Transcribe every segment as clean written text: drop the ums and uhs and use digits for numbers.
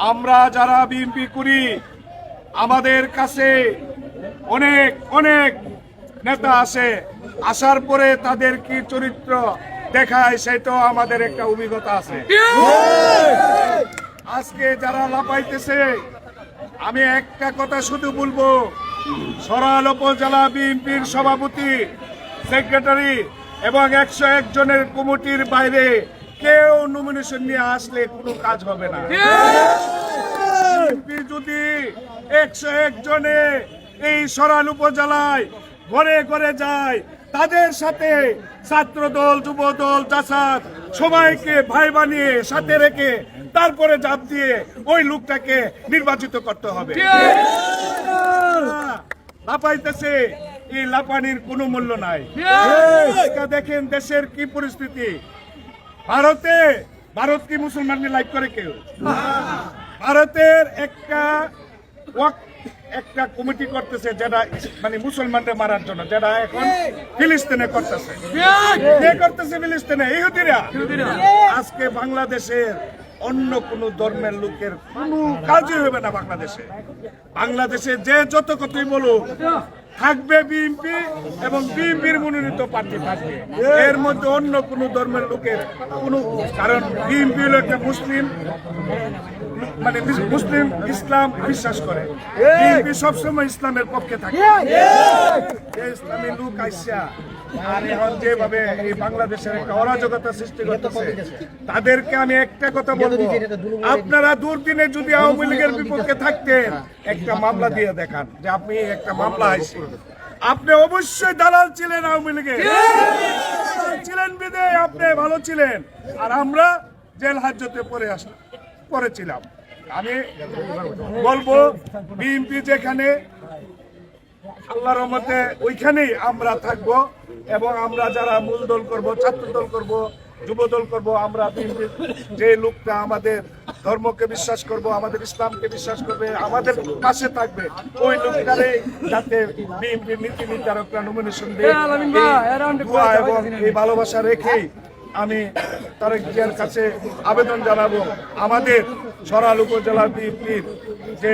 আমরা যারা বিএনপি করি আমাদের কাছে অনেক অনেক নেতা আসে, আসার পরে তাদের কি চরিত্র দেখায় সেটাও আমাদের একটা অভিজ্ঞতা আছে। আজকে যারা লাপাইতেছে, আমি একটা কথা শুধু বলবো, সরাইল উপজেলা বিএনপির সভাপতি, সেক্রেটারি এবং 101 জনের কমিটির বাইরে কেউ নমিনেশন নিয়ে আসলে কোনো কাজ হবে না। বিএনপি যদি 101 জনে এই সরাইল উপজেলায় ঘরে ঘরে যায়, তাদের সাথে ছাত্র দল, যুব দল, জাসাদ সবাইকে ভাই বানিয়ে সাথে রেখে তারপরে চাপ দিয়ে ওই লোকটাকে নির্বাচিত করতে হবে। লাপাইতেছে, এই লাপানির কোনো মূল্য নাই। দেখেন দেশের কি পরিস্থিতি। ভারত কি মুসলমান লাইক করে কেউ? ভারতের একটা কমিটি করতেছে যেটা মানে মুসলমানদের মারার জন্য, যেটা এখন ফিলিস্তিনে করতেছে। কে করতেছে? ফিলিস্তিনে ইহুদিরা। আজকে বাংলাদেশের অন্য কোন ধর্মের লোকের কোনো কাজই হবে না। বাংলাদেশে যে যত কথাই বলুক, থাকবে বিএনপি এবং বিএনপির মনোনীত প্রার্থী থাকবে। এর মধ্যে অন্য কোন ধর্মের লোকের কোনো, কারণ বিএনপি হলো একটা মুসলিম, মানে মুসলিম ইসলাম বিশ্বাস করে। বিএনপি সবসময় ইসলামের পক্ষে থাকে। ইসলামী লোক আইসা আর এখন যেভাবে এই বাংলাদেশের একটা অরাজকতা সৃষ্টি করতেছে, তাদেরকে আমি একটা কথা বলবো, আপনারা দুর্দিনে যদি আওয়ামী লীগের বিপক্ষে থাকতেন, একটা মামলা দিয়ে দেখান যে আপনি একটা মামলা আইসি। আপনি অবশ্যই দালাল ছিলেন, আওয়ামী লীগের ছিলেন বিদে আপনি ভালো ছিলেন, আর আমরা জেল হাজতে পড়েছিলাম। আমি বলবো বিএনপি যেখানে, আল্লাহর রহমতে ওইখানেই আমরা থাকবো। এবং আমরা যারা মূল দল করব, ছাত্র দল করব, যুব দল করব, আমরা বিএনপির যে লোকটা আমাদের ধর্মকে বিশ্বাস করব, আমাদের ইসলামকে বিশ্বাস করবে, আমাদের পাশে থাকবে, ওই লোকটারে যাতে বিএনপির নীতি নির্ধারকরা নমিনেশন দেয়, এবং এই ভালোবাসা রেখেই আমি তারেক জিয়ার কাছে আবেদন জানাবো, আমাদের সরাইল উপজেলা বিএনপির যে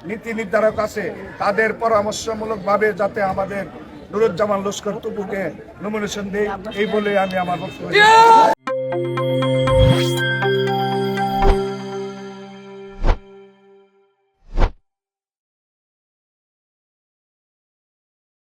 নীতি নির্ধারক আছে তাদের পরামর্শমূলকভাবে যাতে আমাদের নুরুজ্জামান লস্কর টুকুকে নমিনেশন দেয়, এই বলে আমি আমার বক্তব্য